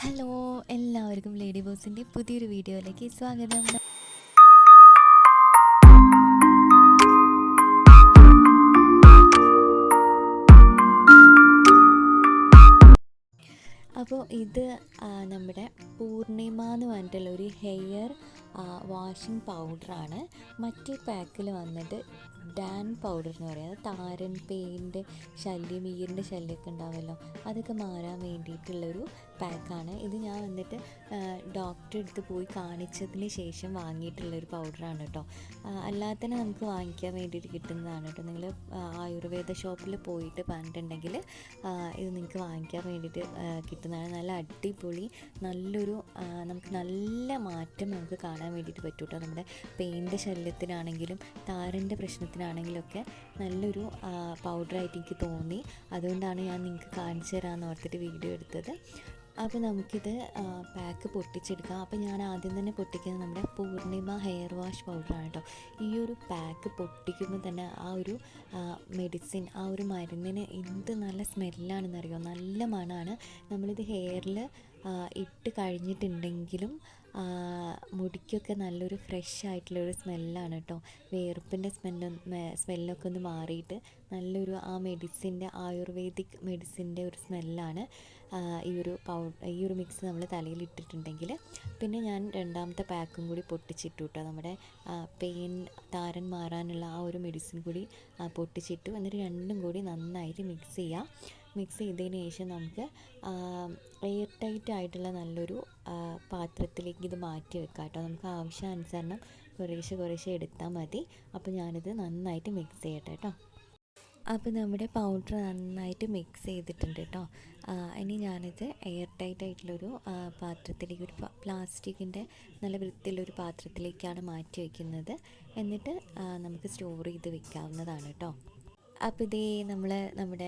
Hello, എല്ലാവർക്കും lady ബോസിൻ്റെ പുതിയൊരു വീഡിയോയിലേക്ക് സ്വാഗതം. അപ്പോൾ ഇത് നമ്മുടെ പൂർണിമ എന്ന് പറഞ്ഞിട്ടുള്ള ഒരു ഹെയർ വാഷിംഗ് പൗഡറാണ്. മറ്റേ പാക്കിൽ വന്നിട്ട് ഡാൻ പൗഡർ എന്ന് പറയുന്നത് താരൻ പേയിൻ്റെ ശല്യം, ഈരിൻ്റെ ശല്യമൊക്കെ ഉണ്ടാവുമല്ലോ, അതൊക്കെ മാറാൻ വേണ്ടിയിട്ടുള്ളൊരു പാക്കാണ് ഇത്. ഞാൻ വന്നിട്ട് ഡോക്ടറെ അടുത്ത് പോയി കാണിച്ചതിന് ശേഷം വാങ്ങിയിട്ടുള്ളൊരു പൗഡറാണ് കേട്ടോ. അല്ലാതെ തന്നെ നമുക്ക് വാങ്ങിക്കാൻ വേണ്ടിയിട്ട് കിട്ടുന്നതാണ് കേട്ടോ. നിങ്ങൾ ആയുർവേദ ഷോപ്പിൽ പോയിട്ട് പറഞ്ഞിട്ടുണ്ടെങ്കിൽ ഇത് നിങ്ങൾക്ക് വാങ്ങിക്കാൻ വേണ്ടിയിട്ട് കിട്ടുന്നതാണ്. നല്ല അടിപൊളി നല്ലൊരു നമുക്ക് നല്ല മാറ്റം നമുക്ക് കാണാൻ വേണ്ടിയിട്ട് പറ്റും കേട്ടോ. നമ്മുടെ പെയിൻ്റെ ശല്യത്തിനാണെങ്കിലും താരൻ്റെ പ്രശ്നത്തിനാണെങ്കിലും ഒക്കെ നല്ലൊരു പൗഡറായിട്ട് എനിക്ക് തോന്നി. അതുകൊണ്ടാണ് ഞാൻ നിങ്ങൾക്ക് കാണിച്ചു തരാമെന്ന് ഓർത്തിട്ട് വീഡിയോ എടുത്തത്. അപ്പോൾ നമുക്കിത് പാക്ക് പൊട്ടിച്ചെടുക്കാം. അപ്പോൾ ഞാൻ ആദ്യം തന്നെ പൊട്ടിക്കുന്നത് നമ്മുടെ പൂർണിമ ഹെയർ വാഷ് പൗഡറാണ് കേട്ടോ. ഈ ഒരു പാക്ക് പൊട്ടിക്കുമ്പോൾ തന്നെ ആ ഒരു മെഡിസിൻ, ആ ഒരു മരുന്നിന് എന്ത് നല്ല സ്മെല്ലാണെന്നറിയോ, നല്ല മണമാണ്. നമ്മളിത് ഹെയറിൽ ഇട്ട് കഴിഞ്ഞിട്ടുണ്ടെങ്കിലും മുടിക്കൊക്കെ നല്ലൊരു ഫ്രഷ് ആയിട്ടുള്ളൊരു സ്മെല്ലാണ് കേട്ടോ. വേർപ്പിൻ്റെ സ്മെല്ലൊക്കെ ഒന്ന് മാറിയിട്ട് നല്ലൊരു ആ മെഡിസിൻ്റെ, ആയുർവേദിക് മെഡിസിൻ്റെ ഒരു സ്മെല്ലാണ് ഈ ഒരു മിക്സ് നമ്മൾ തലയിൽ ഇട്ടിട്ടുണ്ടെങ്കിൽ. പിന്നെ ഞാൻ രണ്ടാമത്തെ പാക്കും കൂടി പൊട്ടിച്ചിട്ടു കേട്ടോ. നമ്മുടെ പെയിൻ, താരൻ മാറാനുള്ള ആ ഒരു മെഡിസിൻ കൂടി പൊട്ടിച്ചിട്ടു. എന്നിട്ട് രണ്ടും കൂടി നന്നായിട്ട് മിക്സ് ചെയ്യുക. മിക്സ് ചെയ്തതിന് ശേഷം നമുക്ക് എയർ ടൈറ്റ് ആയിട്ടുള്ള നല്ലൊരു പാത്രത്തിലേക്ക് ഇത് മാറ്റി വെക്കാം കേട്ടോ. നമുക്ക് ആവശ്യാനുസരണം കുറേശ്ശെ എടുത്താൽ മതി. അപ്പോൾ ഞാനിത് നന്നായിട്ട് മിക്സ് ചെയ്യട്ടെ കേട്ടോ. അപ്പോൾ നമ്മുടെ പൗഡർ നന്നായിട്ട് മിക്സ് ചെയ്തിട്ടുണ്ട് കേട്ടോ. ഇനി ഞാനിത് എയർ ടൈറ്റ് ആയിട്ടുള്ളൊരു പാത്രത്തിലേക്ക്, ഒരു പ്ലാസ്റ്റിക്കിൻ്റെ നല്ല വൃത്തിയുള്ളൊരു പാത്രത്തിലേക്കാണ് മാറ്റി വയ്ക്കുന്നത്. എന്നിട്ട് നമുക്ക് സ്റ്റോർ ചെയ്ത് വെക്കാവുന്നതാണ് കേട്ടോ. അപ്പോൾ ഇതേ നമ്മുടെ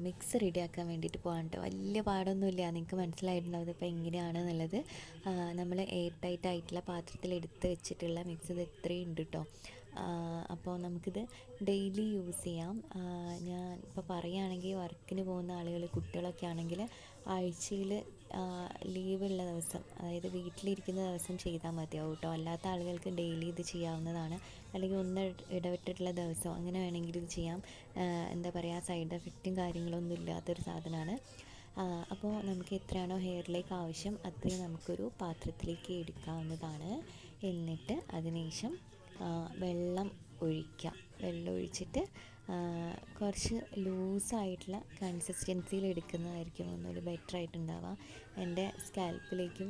മിക്സ് റെഡിയാക്കാൻ വേണ്ടിയിട്ട് പോകാൻ കേട്ടോ. വലിയ പാടൊന്നുമില്ല, നിങ്ങൾക്ക് മനസ്സിലായിട്ടുണ്ടാവും ഇപ്പോൾ എങ്ങനെയാണെന്നുള്ളത്. നമ്മൾ എയർ ടൈറ്റ് ആയിട്ടുള്ള പാത്രത്തിൽ എടുത്ത് വെച്ചിട്ടുള്ള മിക്സ് ഇത് ഇത്രയും ഉണ്ട് കേട്ടോ. അപ്പോൾ നമുക്കിത് ഡെയിലി യൂസ് ചെയ്യാം. ഞാൻ ഇപ്പോൾ പറയുകയാണെങ്കിൽ വർക്കിന് പോകുന്ന ആളുകൾ, കുട്ടികളൊക്കെ ആണെങ്കിൽ ആഴ്ചയിൽ ലീവുള്ള ദിവസം, അതായത് വീട്ടിലിരിക്കുന്ന ദിവസം ചെയ്താൽ മതിയാവും കേട്ടോ. അല്ലാത്ത ആളുകൾക്ക് ഡെയിലി ഇത് ചെയ്യാവുന്നതാണ്. അല്ലെങ്കിൽ ഒന്ന് ഇടവിട്ടിട്ടുള്ള ദിവസം അങ്ങനെ വേണമെങ്കിൽ ഇത് ചെയ്യാം. എന്താ പറയുക, സൈഡ് എഫക്റ്റും കാര്യങ്ങളൊന്നും ഇല്ലാത്തൊരു സാധനമാണ്. അപ്പോൾ നമുക്ക് എത്രയാണോ ഹെയറിലേക്ക് ആവശ്യം അത്രയും നമുക്കൊരു പാത്രത്തിലേക്ക് എടുക്കാവുന്നതാണ്. എന്നിട്ട് അതിനുശേഷം വെള്ളം ഒഴിച്ചിട്ട് കുറച്ച് ലൂസായിട്ടുള്ള കൺസിസ്റ്റൻസിയിൽ എടുക്കുന്നതായിരിക്കും ഒന്നുകൂടി ബെറ്റർ ആയിട്ടുണ്ടാവുക. എൻ്റെ സ്കാൽപ്പിലേക്കും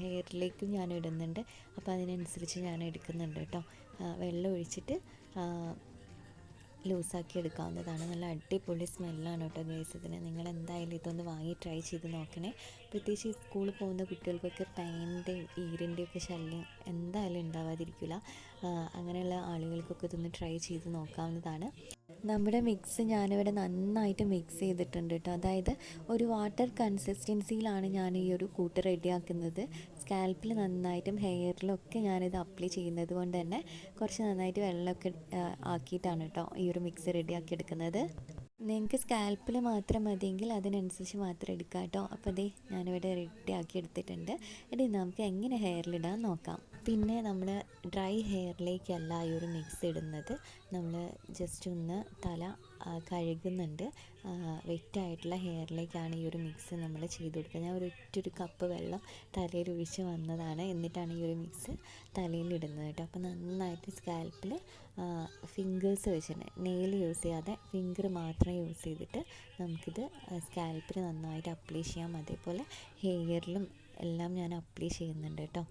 ഹെയറിലേക്കും ഞാൻ ഇടുന്നുണ്ട്. അപ്പോൾ അതിനനുസരിച്ച് ഞാൻ എടുക്കുന്നുണ്ട് കേട്ടോ. വെള്ളം ഒഴിച്ചിട്ട് ലൂസാക്കി എടുക്കാവുന്നതാണ്. നല്ല അടിപൊളി സ്മെല്ലാണ് കേട്ടോ ഗൈസ് ഇതിന്. നിങ്ങൾ എന്തായാലും ഇതൊന്ന് വാങ്ങി ട്രൈ ചെയ്ത് നോക്കണേ. പ്രത്യേകിച്ച് സ്കൂളിൽ പോകുന്ന കുട്ടികൾക്കൊക്കെ പെയിൻ്റെയും ഈരിൻ്റെയും ഒക്കെ ശല്യം എന്തായാലും ഉണ്ടാവാതിരിക്കില്ല. അങ്ങനെയുള്ള ആളുകൾക്കൊക്കെ ഇതൊന്ന് ട്രൈ ചെയ്ത് നോക്കാവുന്നതാണ്. നമ്മുടെ മിക്സ് ഞാനിവിടെ നന്നായിട്ട് മിക്സ് ചെയ്തിട്ടുണ്ട് കേട്ടോ. അതായത് ഒരു വാട്ടർ കൺസിസ്റ്റൻസിയിലാണ് ഞാൻ ഈ ഒരു കൂട്ട് റെഡിയാക്കുന്നത്. സ്കാൽപ്പിൽ നന്നായിട്ടും ഹെയറിലൊക്കെ ഞാനിത് അപ്ലൈ ചെയ്യുന്നത് കൊണ്ട് തന്നെ കുറച്ച് നന്നായിട്ട് വെള്ളമൊക്കെ ആക്കിയിട്ടാണ് കേട്ടോ ഈ ഒരു മിക്സ് റെഡിയാക്കി എടുക്കുന്നത്. നിങ്ങൾക്ക് സ്കാൽപ്പിൽ മാത്രം മതിയെങ്കിൽ അതിനനുസരിച്ച് മാത്രം എടുക്കാം കേട്ടോ. അപ്പോൾ അതേ ഞാനിവിടെ റെഡിയാക്കി എടുത്തിട്ടുണ്ട്. ഇനി നമുക്ക് എങ്ങനെ ഹെയറിലിടാൻ നോക്കാം. പിന്നെ നമ്മൾ ഡ്രൈ ഹെയറിലേക്കല്ല ഈ ഒരു മിക്സ് ഇടുന്നത്. നമ്മൾ ജസ്റ്റ് ഒന്ന് തല കഴുകുന്നുണ്ട്. വെറ്റായിട്ടുള്ള ഹെയറിലേക്കാണ് ഈ ഒരു മിക്സ് നമ്മൾ ചെയ്ത് കൊടുക്കുക. ഞാൻ ഒറ്റൊരു കപ്പ് വെള്ളം തലയിൽ ഒഴിച്ച് വന്നതാണ്. എന്നിട്ടാണ് ഈ ഒരു മിക്സ് തലയിൽ ഇടുന്നത് കേട്ടോ. അപ്പോൾ നന്നായിട്ട് സ്കാൽപ്പിൽ ഫിംഗേഴ്സ് വെച്ചിട്ട്, നെയിൽ യൂസ് ചെയ്യാതെ ഫിംഗർ മാത്രം യൂസ് ചെയ്തിട്ട് നമുക്കിത് സ്കാൽപ്പിൽ നന്നായിട്ട് അപ്ലൈ ചെയ്യാം. അതേപോലെ ഹെയറിലും എല്ലാം ഞാൻ അപ്ലൈ ചെയ്യുന്നുണ്ട് കേട്ടോ.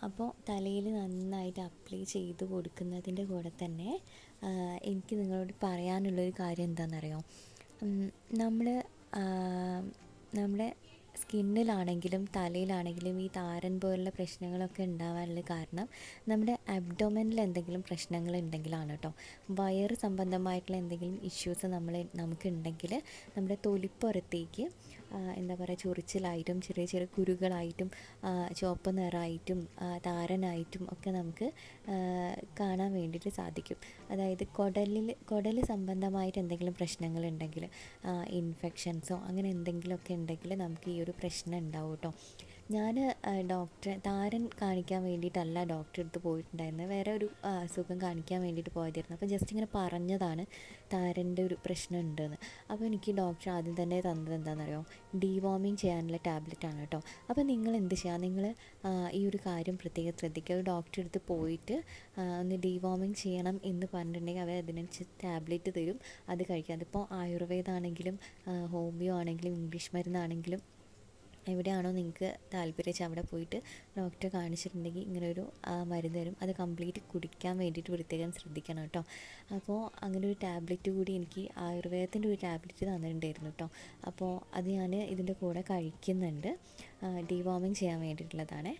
അപ്പോൾ തലയിൽ നന്നായിട്ട് അപ്ലൈ ചെയ്ത് കൊടുക്കുന്നതിൻ്റെ കൂടെ തന്നെ എനിക്ക് നിങ്ങളോട് പറയാനുള്ളൊരു കാര്യം എന്താണെന്നറിയോ. നമ്മൾ നമ്മുടെ സ്കിന്നിലാണെങ്കിലും തലയിലാണെങ്കിലും ഈ താരൻ പോലുള്ള പ്രശ്നങ്ങളൊക്കെ ഉണ്ടാവാനുള്ള കാരണം നമ്മുടെ അബ്ഡോമനിൽ എന്തെങ്കിലും പ്രശ്നങ്ങൾ ഉണ്ടെങ്കിലാണ് കേട്ടോ. വയറ് സംബന്ധമായിട്ടുള്ള എന്തെങ്കിലും ഇഷ്യൂസ് നമുക്കുണ്ടെങ്കിൽ നമ്മുടെ തൊലിപ്പുറത്തേക്ക് എന്താ പറയുക, ചൊറിച്ചിലായിട്ടും ചെറിയ ചെറിയ കുരുകളായിട്ടും ചുവപ്പ് നിറമായിട്ടും താരനായിട്ടും ഒക്കെ നമുക്ക് കാണാൻ വേണ്ടിയിട്ട് സാധിക്കും. അതായത് കുടൽ സംബന്ധമായിട്ട് എന്തെങ്കിലും പ്രശ്നങ്ങളുണ്ടെങ്കിൽ, ഇൻഫെക്ഷൻസോ അങ്ങനെ എന്തെങ്കിലുമൊക്കെ ഉണ്ടെങ്കിൽ നമുക്ക് ഈ ഒരു പ്രശ്നം ഉണ്ടാവും കേട്ടോ. ഞാൻ താരൻ കാണിക്കാൻ വേണ്ടിയിട്ടല്ല ഡോക്ടറെ അടുത്ത് പോയിട്ടുണ്ടായിരുന്നത്, വേറെ ഒരു അസുഖം കാണിക്കാൻ വേണ്ടിയിട്ട് പോയതായിരുന്നു. അപ്പോൾ ജസ്റ്റ് ഇങ്ങനെ പറഞ്ഞതാണ് താരൻ്റെ ഒരു പ്രശ്നം ഉണ്ടെന്ന്. അപ്പോൾ എനിക്ക് ഡോക്ടർ ആദ്യം തന്നെ തന്നത് എന്താണെന്നറിയോ, ഡീവോമിങ് ചെയ്യാനുള്ള ടാബ്ലറ്റാണ് കേട്ടോ. അപ്പോൾ നിങ്ങൾ എന്ത് ചെയ്യുക, നിങ്ങൾ ഈ ഒരു കാര്യം പ്രത്യേകം ശ്രദ്ധിക്കുക. ഒരു ഡോക്ടറെ അടുത്ത് പോയിട്ട് ഒന്ന് ഡീവോമിങ് ചെയ്യണം എന്ന് പറഞ്ഞിട്ടുണ്ടെങ്കിൽ അവർ അതിനനുസരിച്ച് ടാബ്ലറ്റ് തരും, അത് കഴിക്കുക. അതിപ്പോൾ ആയുർവേദമാണെങ്കിലും ഹോമിയോ ആണെങ്കിലും ഇംഗ്ലീഷ് മരുന്നാണെങ്കിലും എവിടെയാണോ നിങ്ങൾക്ക് താല്പര്യം വെച്ചാൽ അവിടെ പോയിട്ട് ഡോക്ടറെ കാണിച്ചിട്ടുണ്ടെങ്കിൽ ഇങ്ങനൊരു മരുന്ന് തരും. അത് കംപ്ലീറ്റ് കുടിക്കാൻ വേണ്ടിയിട്ട് പ്രത്യേകം ശ്രദ്ധിക്കണം കേട്ടോ. അപ്പോൾ അങ്ങനെ ഒരു ടാബ്ലറ്റ് കൂടി എനിക്ക് ആയുർവേദത്തിൻ്റെ ഒരു ടാബ്ലറ്റ് തന്നിട്ടുണ്ടായിരുന്നു കേട്ടോ. അപ്പോൾ അത് ഞാൻ ഇതിൻ്റെ കൂടെ കഴിക്കുന്നുണ്ട്, ഡീവോമിങ് ചെയ്യാൻ വേണ്ടിയിട്ടുള്ളതാണ്.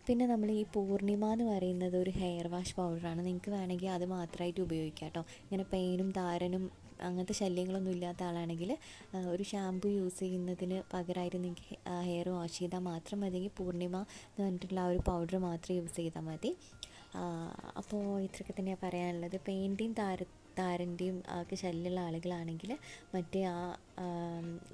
പിന്നെ നമ്മൾ ഈ പൂർണിമ എന്ന് പറയുന്നത് ഒരു ഹെയർ വാഷ് പൗഡറാണ്. നിങ്ങൾക്ക് വേണമെങ്കിൽ അത് മാത്രമായിട്ട് ഉപയോഗിക്കാം കേട്ടോ. ഇങ്ങനെ പെയിനും താരനും അങ്ങനത്തെ ശല്യങ്ങളൊന്നും ഇല്ലാത്ത ആളാണെങ്കിൽ ഒരു ഷാമ്പു യൂസ് ചെയ്യുന്നതിന് പകരമായിട്ട് നിങ്ങൾക്ക് ഹെയർ വാഷ് ചെയ്താൽ മാത്രം മതി. പൂർണിമ എന്ന് പറഞ്ഞിട്ടുള്ള ആ ഒരു പൗഡർ മാത്രം യൂസ് ചെയ്താൽ മതി. അപ്പോൾ ഇത്രയൊക്കെ തന്നെയാണ് പറയാനുള്ളത്. പെയിൻ്റെയും താരൻ്റെയും ഒക്കെ ശല്യമുള്ള ആളുകളാണെങ്കിൽ മറ്റേ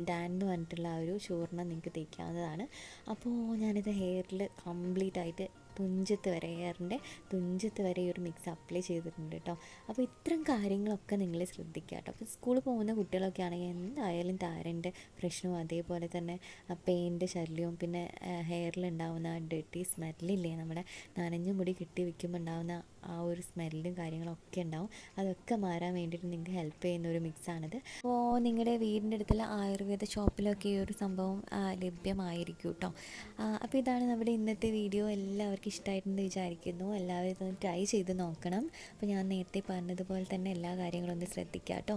ഡാൻ എന്ന് പറഞ്ഞിട്ടുള്ള ആ ഒരു ചൂർണ്ണം നിങ്ങൾക്ക് തേക്കാവുന്നതാണ്. അപ്പോൾ ഞാനിത് ഹെയറിൽ കംപ്ലീറ്റ് ആയിട്ട് ഹെയറിൻ്റെ തുഞ്ചത്ത് വരെ ഈ ഒരു മിക്സ് അപ്ലൈ ചെയ്തിട്ടുണ്ട് കേട്ടോ. അപ്പോൾ ഇത്തരം കാര്യങ്ങളൊക്കെ നിങ്ങൾ ശ്രദ്ധിക്കുക കേട്ടോ. അപ്പോൾ സ്കൂളിൽ പോകുന്ന കുട്ടികളൊക്കെ ആണെങ്കിൽ എന്തായാലും താരൻ്റെ പ്രശ്നവും അതേപോലെ തന്നെ പെയിൻ്റെ ശല്യവും പിന്നെ ഹെയറിലുണ്ടാവുന്ന ഡേർട്ടി സ്മെല്ലില്ലേ, നമ്മുടെ നനഞ്ഞ മുടി കെട്ടി വയ്ക്കുമ്പോൾ ഉണ്ടാകുന്ന ആ ഒരു സ്മെല്ലും കാര്യങ്ങളൊക്കെ ഉണ്ടാവും. അതൊക്കെ മാറാൻ വേണ്ടിയിട്ട് നിങ്ങൾക്ക് ഹെൽപ്പ് ചെയ്യുന്ന ഒരു മിക്സാണിത്. അപ്പോൾ നിങ്ങളുടെ വീടിൻ്റെ അടുത്തുള്ള ആയുർവേദ ഷോപ്പിലൊക്കെ ഈ ഒരു സംഭവം ലഭ്യമായിരിക്കും കേട്ടോ. അപ്പോൾ ഇതാണ് നമ്മുടെ ഇന്നത്തെ വീഡിയോ. എല്ലാവർക്കും ഇഷ്ടമായിട്ടെന്ന് വിചാരിക്കുന്നു. എല്ലാവരും ഇതൊന്ന് ട്രൈ ചെയ്ത് നോക്കണം. അപ്പോൾ ഞാൻ നേരത്തെ പറഞ്ഞതുപോലെ തന്നെ എല്ലാ കാര്യങ്ങളും ഒന്ന് ശ്രദ്ധിക്കുക കേട്ടോ.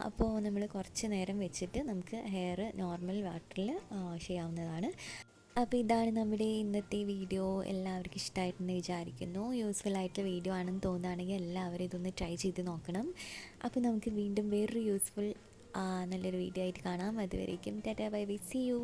അപ്പോൾ നമ്മൾ കുറച്ച് നേരം വെച്ചിട്ട് നമുക്ക് ഹെയർ നോർമൽ വാട്ടറിൽ വാഷ് ചെയ്യാവുന്നതാണ്. അപ്പോൾ ഇതാണ് നമ്മുടെ ഇന്നത്തെ വീഡിയോ. എല്ലാവർക്കും ഇഷ്ടമായിട്ടെന്ന് വിചാരിക്കുന്നു. യൂസ്ഫുൾ ആയിട്ടുള്ള വീഡിയോ ആണെന്ന് തോന്നുകയാണെങ്കിൽ എല്ലാവരും ഇതൊന്ന് ട്രൈ ചെയ്ത് നോക്കണം. അപ്പോൾ നമുക്ക് വീണ്ടും വേറൊരു യൂസ്ഫുൾ നല്ലൊരു വീഡിയോ ആയിട്ട് കാണാം. അതുവരേക്കും tata bye bye, see U.